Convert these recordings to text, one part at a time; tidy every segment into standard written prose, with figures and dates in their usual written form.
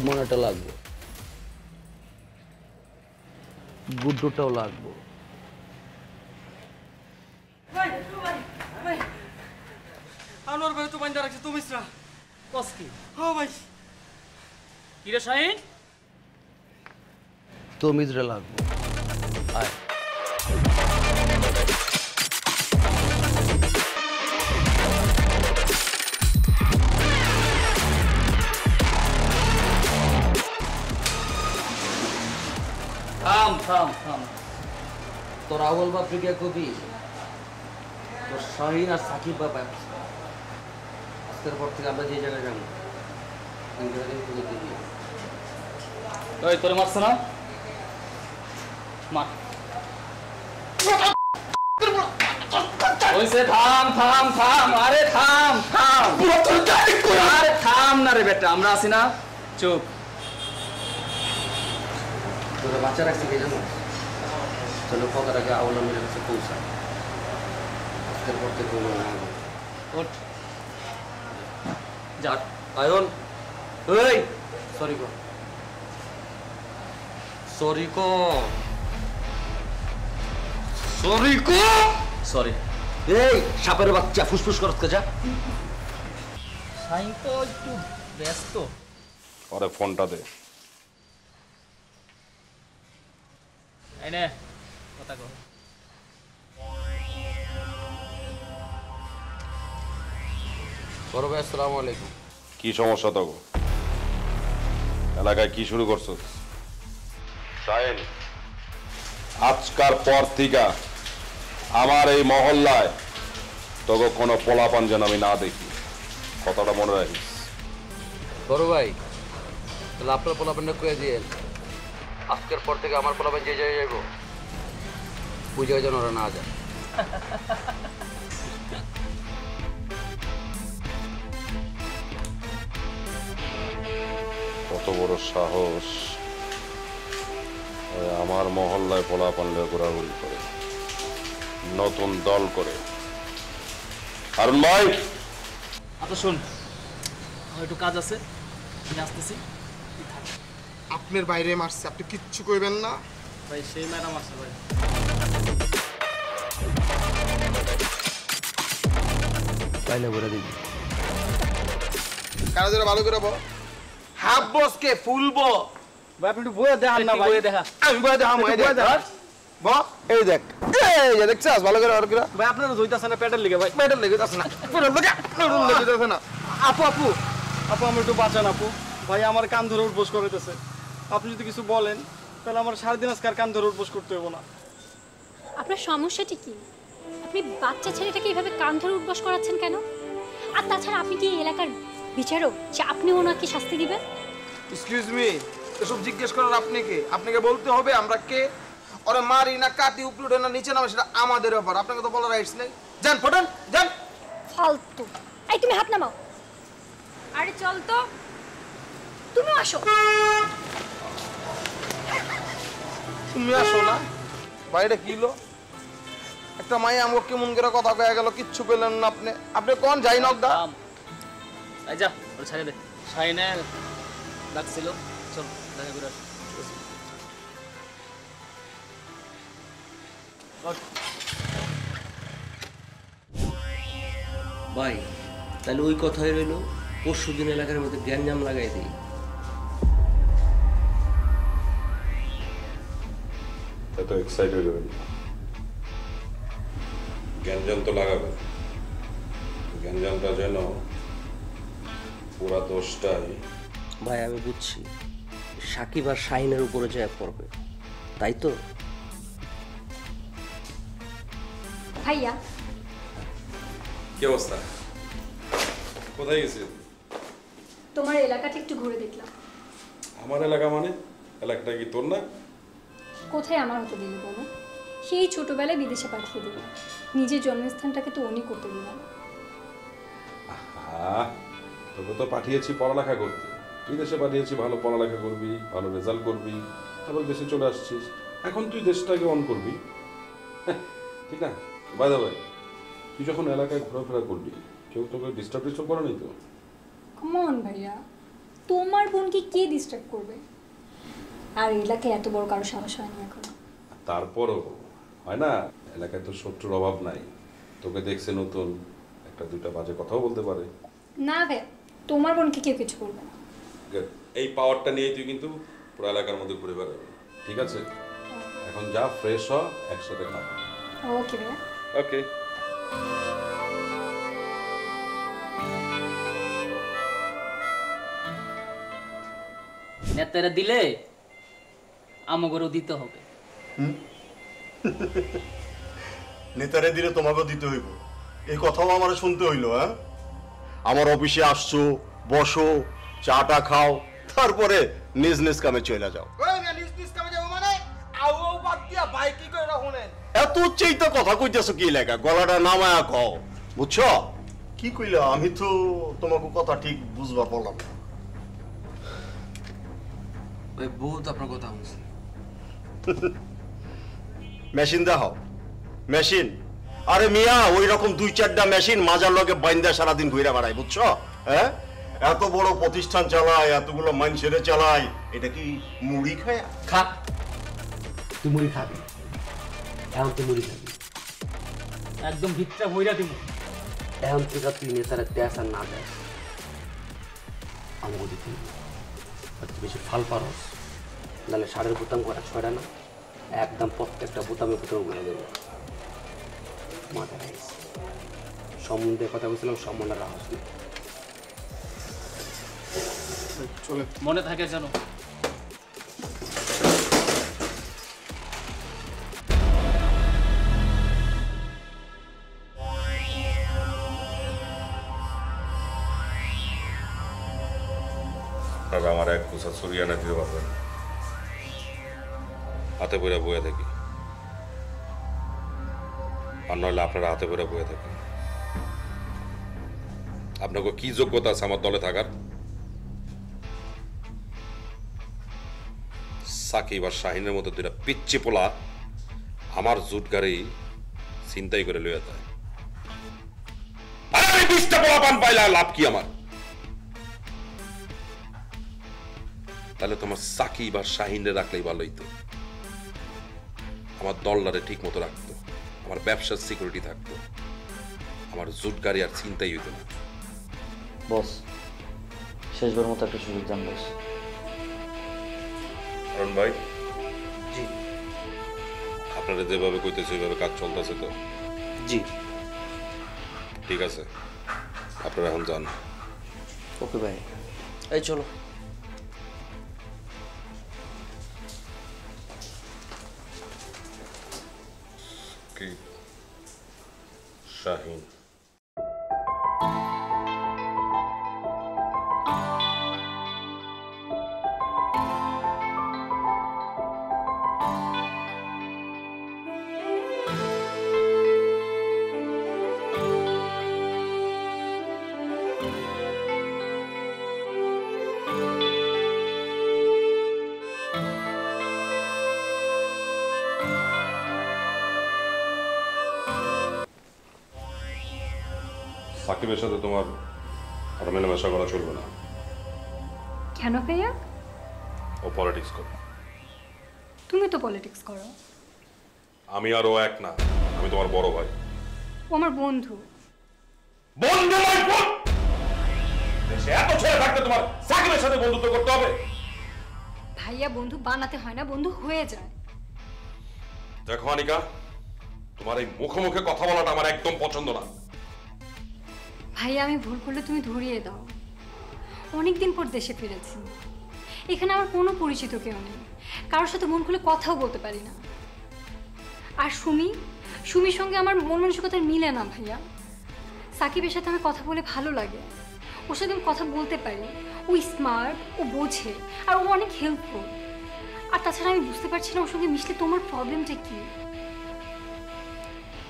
মনাটা লাগবে, গুড্ডুটাও লাগবে। আনোয়ার ভাই তো বাইন্দা রাখছে তুমি কস কি? হ্যাঁ ভাই। কিরে শাহিন? তমিজরে লাগবে। আয় থাম থাম থাম। তোর আউল বাপরে গিয়া কবি তোর শাহিন আর সাকিব বাবা আজকের পর থেকে আমরা যে জায়গায় যাবো ওই তোরে মারছ না? মার। ওইসে থাম থাম থাম। আরে থাম থাম। আরে থাম না রে বেটা, আমরা আছি না? চুপ। তোরা বাচ্চা রাখছি কে জানো? চলো কথার আগে আউল আমিরের কাছে পৌঁছা। আজকের পর থেকে ওঠ যা। আয়ন এই সরি কর, সরি কর, সরি কর। সরি। এই সাপের বাচ্চা ফুসফুস করত যা। শাহিন তো একটু ব্যস্ত। ওরে ফোনটা দে। এই নে কথা কর। বড় ভাই আসসালামু আলাইকুম। কি সমস্যা তো? এলাকায় কি শুরু করছো? শাহিন, আজকার পর থেকে আমার এই মহল্লায় তোকে কোনো পোলাপান যেন আমি না দেখি, কথাটা মনে রাখিস। বড় ভাই তাহলে আপনার পোলাপানটা কয়ে দিয়ে আজকের পর থেকে আমার পোলাপান যে জায়গায় যাইব ওই জায়গায় যেন ওরা না যায়। কত বড় সাহস ওই আমার মহল্লায় পোলাপান লয়ে ঘোরাঘুরি করে, নতুন দল করে। হারুন ভাই, আচ্ছা শোন, আমার একটু কাজ আছে, আমি আসতেছি। আপনার বাইরে মারছে, আপনি কিচ্ছু কইবেন না। ভাই সেই ম্যাডাম আছে ভাই। তাইলে বলে দিবি কারা ধরে ভালো করে বল। হাফ বসকে ফুলবো ভাই আপনি একটু বইয়ে দেখান না ভাই। বইয়ে দেখা। আমি বলে দেখাম, এই দেখ ব এই দেখ, এই যে দেখছস ভালো করে আর করে ভাই আপনারা ধইতাছেন না পেটের লিগে ভাই। মেডাল লেগে যাচ্ছে না, মেডাল লেগে যাচ্ছে না। আপু আপু আপু আমার একটু বাঁচান আপু। ভাই আমার কান ধরে উঠবোস করিতেছে। আপনি যদি কিছু বলেন তাহলে আমার সারাদিন আজকে আর কান ধরে উঠবোস করতে হবে না। আপনার সমস্যাটি কি? আপনি বাচ্চা ছেলেটাকে এভাবে কান ধরে উঠবস করাচ্ছেন কেন? আর তাছাড়া আপনি কি এই এলাকার বিচারক যে আপনি ওনাকে শাস্তি দিবেন? এক্সকিউজ মি, এসব জিজ্ঞেস করার আপনি কে? আপনাকে বলতে হবে আমরা কে, ওরে মারি না কাটি উপরে না নিচে নামে সেটা আমাদের ব্যাপার, আপনাকে তো বলার রাইটস নেই। যান ফোটান যান। ফালতু। এই তুমি হাত নামাও। আরে চল তো, তুমি আসো। তুমি আসো না, বাইরে কি হলো? একটা মাই আমাকে কেমন করে কথা কয়ে গেল, কিচ্ছু পেলেন না আপনি। আপনি কোন যাই নক দা? এই যা, ওরে ছেড়ে দে। শাহিনে ডাকছিল, চল দেখা করে আসি। ভাই তাহলে ওই কথাই রইলো, পরশু দিন এলাকার মধ্যে গ্যাঞ্জাম লাগাই দিই। এত এক্সাইটেড হবেন না, গ্যাঞ্জাম তো লাগাবে। গ্যাঞ্জামটা যেন পুরা দোষটাই ভাই আমি বুঝছি সাকিব আর শাহিনের উপরে যায় পড়বে, তাই তো? ভাইয়া কি অবস্থা? কোথায় গেছিল? তোমার এলাকাটা একটু ঘুরে দেখলাম। আমার এলাকা মানে? এলাকাটা কি তোর না? কোথায় আমার হতে দিলে বলো? সেই ছোটবেলায় বিদেশে পাঠিয়ে দিল, নিজের জন্মস্থানটাকে তো উনি করতে দিলাম। তোকে তো পাঠিয়েছি পড়ালেখা করতে, বিদেশে পাঠিয়েছি ভালো পড়ালেখা করবি, ভালো রেজাল্ট করবি, তারপর দেশে চলে আসছিস। এখন তুই দেশটাকে অন করবি, ঠিক না? বাই দা ওয়ে, তুই যখন এলাকায় ঘোরাফেরা করবি কেউ তোকে ডিস্টার্ব করে নাই তো? কমন ভাইয়া, তোমার বোনকে কে ডিস্টার্ব করবে? আর এলাকায় এত বড় কারো সাহস হয়নি এখন। তারপরও হয় না, এলাকায় তো শত্রুর অভাব নাই। তোকে দেখছে নতুন, একটা দুইটা বাজে কথাও বলতে পারে। না ভাইয়া, তোমার বোনকে কেউ কিছু করবে না। এই পাওয়ারটা নিয়ে তুই কিন্তু পুরো এলাকার মধ্যে ঘুরে বেড়াবি, ঠিক আছে? এখন যা, ফ্রেশ হ, একসাথে খাবো। ওকে ভাইয়া। ওকে। নেতারা দিলে আমাগরও দিতে হবে। নেতারে দিলে তোমাকেও দিতে হইব, এই কথাও আমার শুনতে হইলো। হ্যাঁ, আমার অফিসে আসছো, বসো, চাটা খাও, তারপরে নিজ নিজ কামে চলে যাও। ওই না নিজ নিজ কামে যাবো মানে আও বাদ দিয়া ভাই কি করে রাখুনেন? এত চেইতা কথা কইতেছো কি লেখা, গলাটা নামায়া কও, বুঝছো? কি কইলা? আমি তো তোমাকে কথা ঠিক বুঝবার পারলাম না। ভাই বহুত আপনার কথা বলছি। মেশিন দেখাও, মেশিন। আরে মিয়া, ওই রকম 2-4টা মেশিন মাজার লগে বাইন্দা সারাদিন ঘুরে বেড়ায়, বুঝছো? হ্যাঁ, এত বড় প্রতিষ্ঠান চালায়, এতগুলো মানুষের চালায়, এটা কি মুড়ি খায়? খা, তুই মুড়ি খাবি, এখন তুই মুড়ি খাবি, একদম ভিতটা বইরা দিব। এখন থেকে তুই নেতারা দেশ আর না দেশ আমাকে দিতে হবে। আর তুই বেশি ফাল পারস, নাহলে সারের বোতাম করা ছয়টা না, একদম প্রত্যেকটা বোতামে ঘুরে দেবো। মাথা রাখিস, সম্বন্ধে কথা বলছিলাম, সম্বন্ধে রাখস না। চলে মনে থাকে যেন। আপনারা আমার এক কোষা ছড়িয়ে এনে দিতে পারবেন? হাতে বইরা বয়ে থাকি, আর নইলে আপনারা হাতে বইরা বয়ে থাকেন। আপনাকে কি যোগ্যতা আছে আমার দলে থাকার? সাকিব আর শাহিনের মতো দুইটা পিচ্ছি পোলা আমার জুট গাড়ি চিন্তাই করে লইয়া যায়। আর আমি 20টা পোলা পান পাইলে লাভ কি আমার? তাহলে তোমার সাকিব আর শাহিনে রাখলেই ভালো হইতো। আমার দলটারে ঠিক মতো রাখতো, আমার ব্যবসার সিকিউরিটি থাকতো, আমার জুট গাড়ি আর চিন্তাই হইতো না। বস, শেষবার মতো একটা সুযোগ দেন বস। অরুণ ভাই, জি আপনারা যেভাবে কইতেছে ওইভাবে কাজ চলতেছে তো? জি ঠিক আছে, আপনারা এখন যান। ওকে ভাই, এই চলো। কি শাহিন? সাকিবের সাথে তোমার আর মেলামেশা করা চলবে না। কেন ভাইয়া? ও পলিটিক্স করে। তুমি তো পলিটিক্স করো। আমি আর ও এক না, আমি তোমার বড় ভাই। ও আমার বন্ধু। বন্ধু নয় বোন। দেশে এত ছেলে থাকতে তোমার সাকিবের সাথে বন্ধুত্ব করতে হবে? ভাইয়া, বন্ধু বানাতে হয় না, বন্ধু হয়ে যায়। দেখো আনিকা, তোমার এই মুখে মুখে কথা বলাটা আমার একদম পছন্দ না। ভাইয়া, আমি ভুল করলে তুমি ধরিয়ে দাও। অনেকদিন পর দেশে ফিরেছি, এখানে আমার কোনো পরিচিত কেউ নেই, কারোর সাথে মন খুলে কথাও বলতে পারি না। আর সুমির সঙ্গে আমার মন মানসিকতার মিলে না ভাইয়া। সাকিবের সাথে আমার কথা বলে ভালো লাগে, ওর সাথে আমি কথা বলতে পারি। ও স্মার্ট, ও বোঝে, আর ও অনেক হেল্পফুল। আর তাছাড়া আমি বুঝতে পারছি না ওর সঙ্গে মিশলে তোমার প্রবলেমটা কি।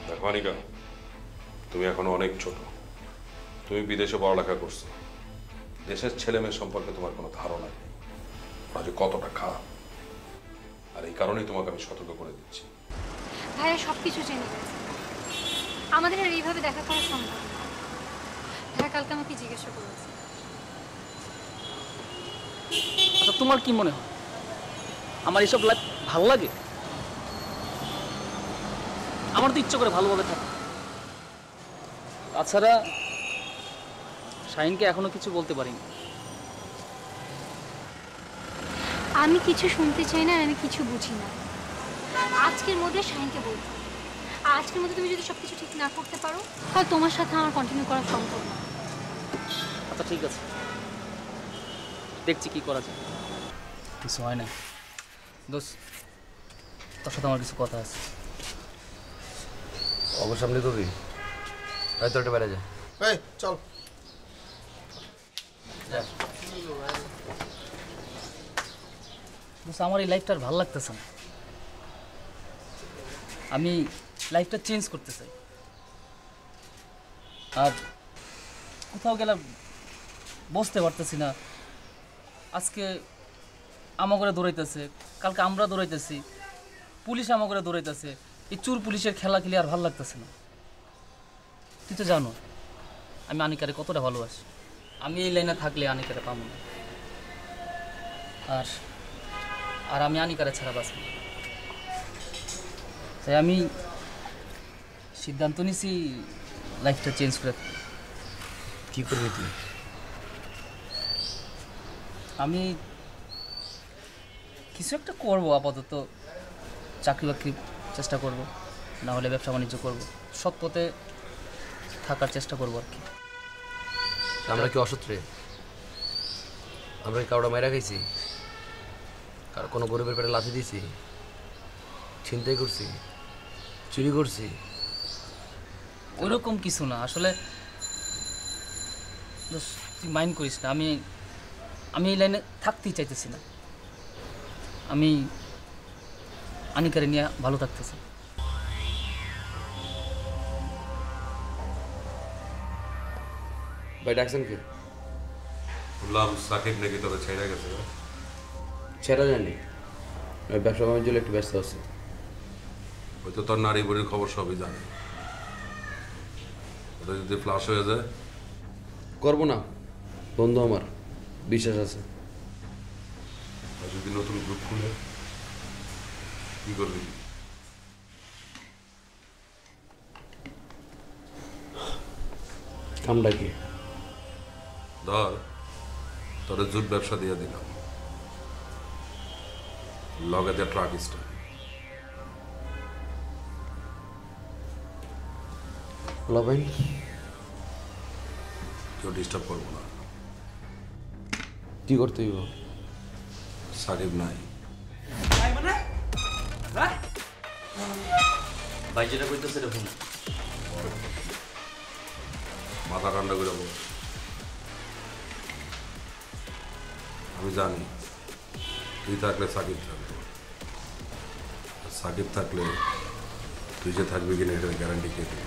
দেখো আনিকা, তুমি এখনো অনেক ছোট, তুমি বিদেশে পড়ালেখা করছো, দেশের ছেলে মেয়ে সম্পর্কে তোমার কোনো ধারণা নেই, ওরা যে কতটা খারাপ। আর এই কারণেই তোমাকে আমি সতর্ক করে দিচ্ছি। ভাইয়া সব কিছু জেনে গেছে, আমাদের আর এইভাবে দেখা করা সম্ভব না। ভাইয়া কালকে আমাকে জিজ্ঞাসা করেছে আচ্ছা তোমার কি মনে হয় আমার এইসব লাইফ ভালো লাগে? আমার তো ইচ্ছে করে ভালোভাবে থাকে। তাছাড়া শাহিনকে এখনো কিছু বলতে পারিনি। আমি কিছু শুনতে চাই না, আর আমি কিছু বুঝি না। আজকের মধ্যে শাহিনকে বলবো। আর আজকের মধ্যে তুমি যদি সবকিছু ঠিক না করতে পারো তাহলে তোমার সাথে আমার কন্টিনিউ করা সম্ভব না। আচ্ছা ঠিক আছে, দেখছি কি করা যায়। কিছু হয় না দোস্ত, তোর সাথে আমার কিছু কথা আছে। অবশ্য সামনে করবি, হয়তো একটা বেড়ে যায়। এই চল। দোস্ত আমার এই লাইফটা আর ভালো লাগতেছে না। আমি লাইফটা চেঞ্জ করতে চাই। আর কোথাও গেলে বসতে পারতেছি না। আজকে আমাগরে দৌড়াইতেছে, কালকে আমরা দৌড়াইতেছি, পুলিশ আমাগরে দৌড়াইতেছে। এই চোর পুলিশের খেলা খেলে আর ভালো লাগতেছে না। তুই তো জানো আমি আনিকারে কতটা ভালোবাসি। আমি এই লাইনে থাকলে আনিকারে পাবো না। আর আর আমি আনিকারে ছাড়া বাঁচব না। তাই আমি সিদ্ধান্ত নিছি লাইফটা চেঞ্জ করে। কি করবি তুই? আমি কিছু একটা করবো, আপাতত চাকরি বাকরি চেষ্টা করব, না হলে ব্যবসা বাণিজ্য করব, সৎ পথে থাকার চেষ্টা করবো আর কি। আমরা কি অসত্রে? আমরা কি কাউটা মেরা খাইছি? কার কোনো গরিবের পেটে লাথি দিয়েছি? ছিনতাই করছি? চুরি করছি? ওইরকম কিছু না আসলে। তুই মাইন্ড করিস না, আমি এই লাইনে থাকতেই চাইতেছি না। আমি আনিকারে নিয়ে ভালো থাকতেছি। ভাই ডাকছেন কি? বললাম সাকিব নাকি তোকে ছেড়ে গেছে। ছেড়া জানি, ওই ব্যবসা বাণিজ্য একটু ব্যস্ত আছে। হয়তো তোর নারী বুড়ির খবর সবই জানে। ওটা যদি ফ্লাশ হয়ে যায়? করবো না, বন্ধু আমার, বিশ্বাস আছে। আর যদি নতুন গ্রুপ খুলে কি করবি? কামটা কি? ধর তোর জুট ব্যবসা দিয়ে দিলাম, লগে দিয়ে ট্রাক স্টার। ভাই কেউ ডিস্টার্ব করবো না। কি করতে হইব? সাকিব নাই। ভাই যেটা কইতেছে এটা ভুল। মাথা ঠান্ডা করে বল। আমি জানি তুই থাকলে সাকিব থাকবে, সাকিব থাকলে তুই যে থাকবি কিনা এটার গ্যারান্টি কে দিল?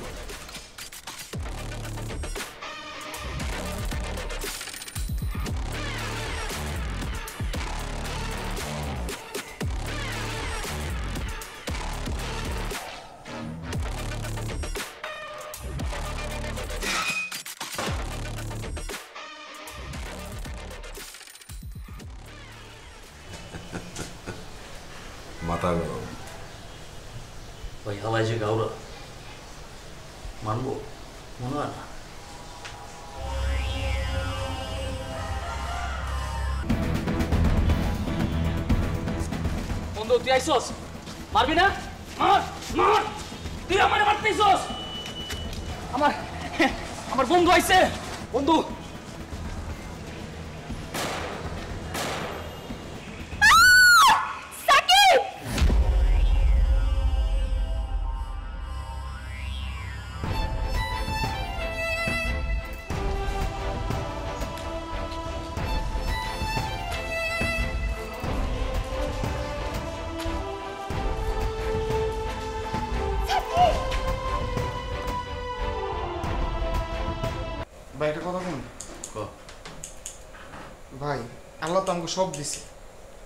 মাথা গরম। ভাই হালাই যে গাউরা মানবো মনে হয় না। বন্ধু তুই আইসস, মারবি না? মার মার, তুই আমারে মারতেইছস। আমার বন্ধু আইছে। বন্ধু ভাই একটা কথা বলুন। ভাই আল্লাহ তো আমাকে সব দিছে,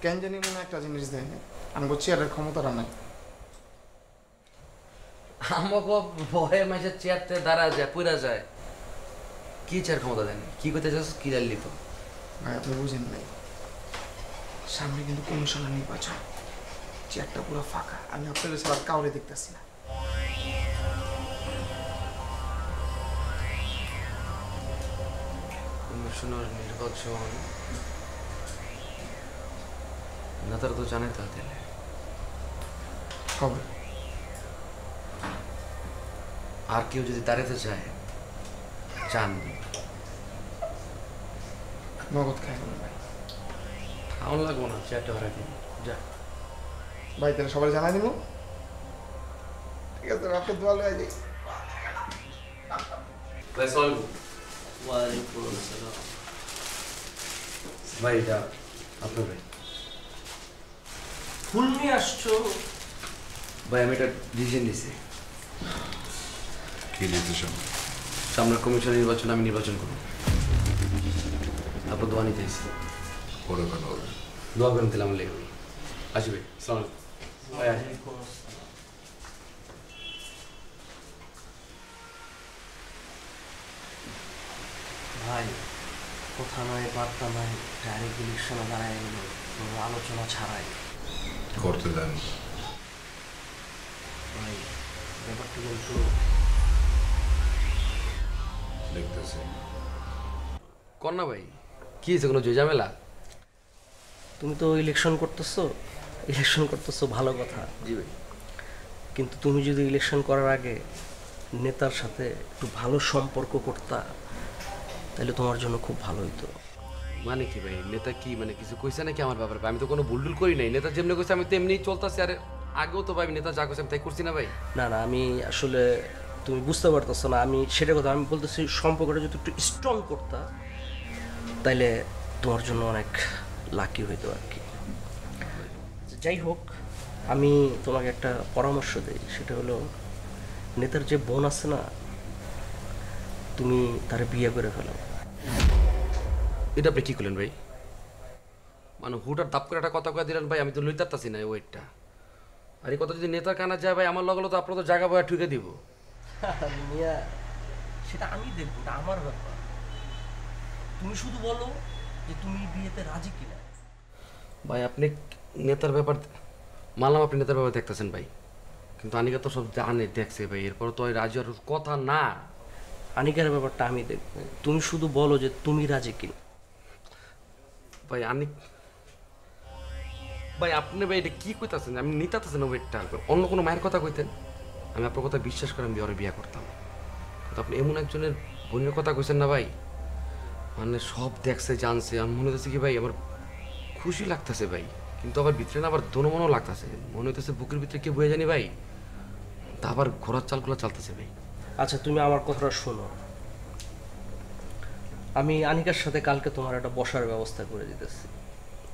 কেন জানি মনে একটা জিনিস দেয় না, আমাকে চেয়ারের ক্ষমতাটা নাই। আমাকে ভয়ে মাঝে চেয়ারতে দাঁড়া যায়, পুরা যায়। কি চেয়ার ক্ষমতা দেন? কি করতে চাস? কি জানলি তো? ভাই আপনি বুঝেন নাই, সামনে কিন্তু কমিশনার নির্বাচন, চেয়ারটা পুরো ফাঁকা, আমি আপনাদের ছাড়া কাউরে দেখতেছি না। কমিশনার নির্বাচন নেতারা তো জানে তা দিলে কবে আর কেউ যদি দাঁড়াতে চায় চান নগদ খাই ভাই। খাওয়ান লাগবো না, চেয়ারটা ভাড়া দিন যা। ভাই তাহলে সবাই জানাই দিব। ঠিক আছে, আপনি দোয়া লয়ে যাই। ভাই এটা আপনার ভাই। ফুল নিয়ে আসছো? ভাই আমি একটা ডিসিশন নিয়েছি। কি ডিসিশন? সামনের কমিশন নির্বাচন আমি নির্বাচন করব। আপনার দোয়া নিতে এসেছি। পরে ভালো হবে। দোয়া করেন তাহলে আমার লেগে আসবে। সালাম ভাই। ভাই কথা নয় বার্তা নয়, ডাইরেক্ট ইলেকশনে দাঁড়ায় গেল কোনো আলোচনা ছাড়াই। করতে দেন ভাই ব্যাপারটা কিন্তু দেখতেছি। কর না ভাই, কি হয়েছে, কোনো ঝামেলা? তুমি তো ইলেকশন করতেছো ভালো কথা। জি ভাই। কিন্তু তুমি যদি ইলেকশন করার আগে নেতার সাথে একটু ভালো সম্পর্ক করতা তাহলে তোমার জন্য খুব ভালো হইতো। মানে কি ভাই, নেতা কি মানে কিছু কইছে নাকি আমার ব্যাপারে? আমি তো কোনো ভুল করি নাই, নেতা যেমনি কইছে আমি তেমনি চলতেছি। আরে আগেও তো ভাই নেতা যা কইছে আমি তাই করছি না ভাই। না না, আমি আসলে তুমি বুঝতে পারতেছো না, আমি সেটা কথা আমি বলতেছি সম্পর্কটা যদি একটু স্ট্রং করতা তাইলে তোমার জন্য অনেক লাকি হইতো আর কি। যাই হোক, আমি তোমাকে একটা পরামর্শ দিই, সেটা হলো নেতার যে বোন আছে না, তুমি তার বিয়ে করে ফেলো। এটা আপনি কি করলেন ভাই? মানে হুটার দাপ করে একটা কথা কয়ে দিলেন ভাই, আমি তো লইতে পারতাছি না ওয়েটটা। আর এই কথা যদি নেতার কানা যায় ভাই, আমার লগলো তো আপনার তো জায়গা বয়া ঠুকে দিব। মিয়া সেটা আমি দেখবো, এটা আমার ব্যাপার। তুমি শুধু বলো যে তুমি বিয়েতে রাজি কিনা। ভাই আপনি নেতার ব্যাপার মানলাম, আপনি নেতার ব্যাপার দেখতেছেন ভাই, কিন্তু আনিকা তো সব জানে দেখছে ভাই, এরপর তো ওই রাজি আর কথা না। আনিকার ব্যাপারটা আমি দেখবো, তুমি শুধু বলো যে তুমি রাজি কিনা। ভাই ভাই আপনি ভাই এটা কি কইতাছেন? আমি নিতাতেছেন ওয়েটটা, অন্য কোনো মায়ের কথা কইতেন আমি আপনার কথা বিশ্বাস করে আমি ওর বিয়ে করতাম। কিন্তু আপনি এমন একজনের বোনের কথা কইছেন না ভাই, মানে সব দেখছে জানছে। আমি মনে হচ্ছে কি ভাই আমার খুশি লাগতেছে ভাই, কিন্তু আবার ভিতরে না আবার দনমনও লাগতেছে, মনে হইতেছে বুকের ভিতরে কে বয়ে জানি ভাই, তা আবার ঘোরার চালগুলো চালতেছে ভাই। আচ্ছা তুমি আমার কথাটা শোনো, আমি আনিকার সাথে কালকে তোমার একটা বসার ব্যবস্থা করে দিতেছি।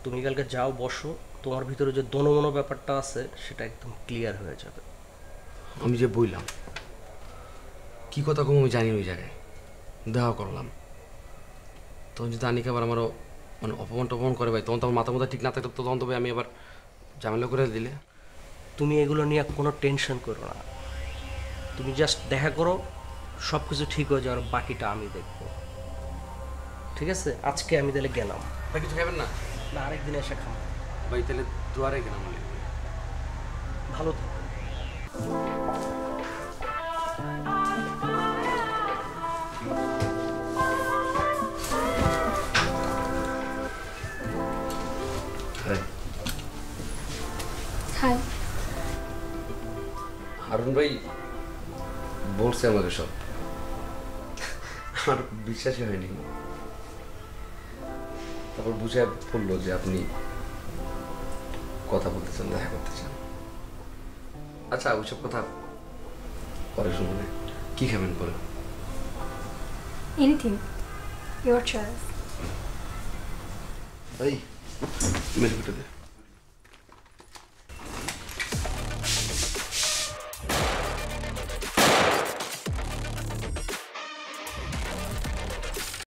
তুমি কালকে যাও, বসো, তোমার ভিতরে যে দনমনো ব্যাপারটা আছে সেটা একদম ক্লিয়ার হয়ে যাবে। আমি যে বইলাম কি কথা কম আমি জানি, ওই জায়গায় দেখা করলাম, তখন যদি আনিকা আবার আমারও মানে অপমান টপমান করে ভাই, তখন তো আমার মাথা মাথা ঠিক না থাকতো, তখন তো ভাই আমি আবার ঝামেলা করে দিলে। তুমি এগুলো নিয়ে কোনো টেনশন করো না, তুমি জাস্ট দেখা করো, সব কিছু ঠিক হয়ে যাওয়ার বাকিটা আমি দেখবো। ঠিক আছে, আজকে আমি তাহলে গেলাম। ভাই কিছু খাবেন না? না, আরেকদিন এসে খাবো। ভাই তাহলে দুয়ারে গেলাম। ভালো থাকো। হাই। হারুন ভাই বলছে আমাকে সব, আমার বিশ্বাসই হয়নি। তারপর বুঝে বললো যে আপনি কথা বলতে চান, দেখা করতে চান। আচ্ছা ওইসব কথা পরে শুনবে। কি খাবেন বলো? Anything, your choice. ভাই মেরে দে।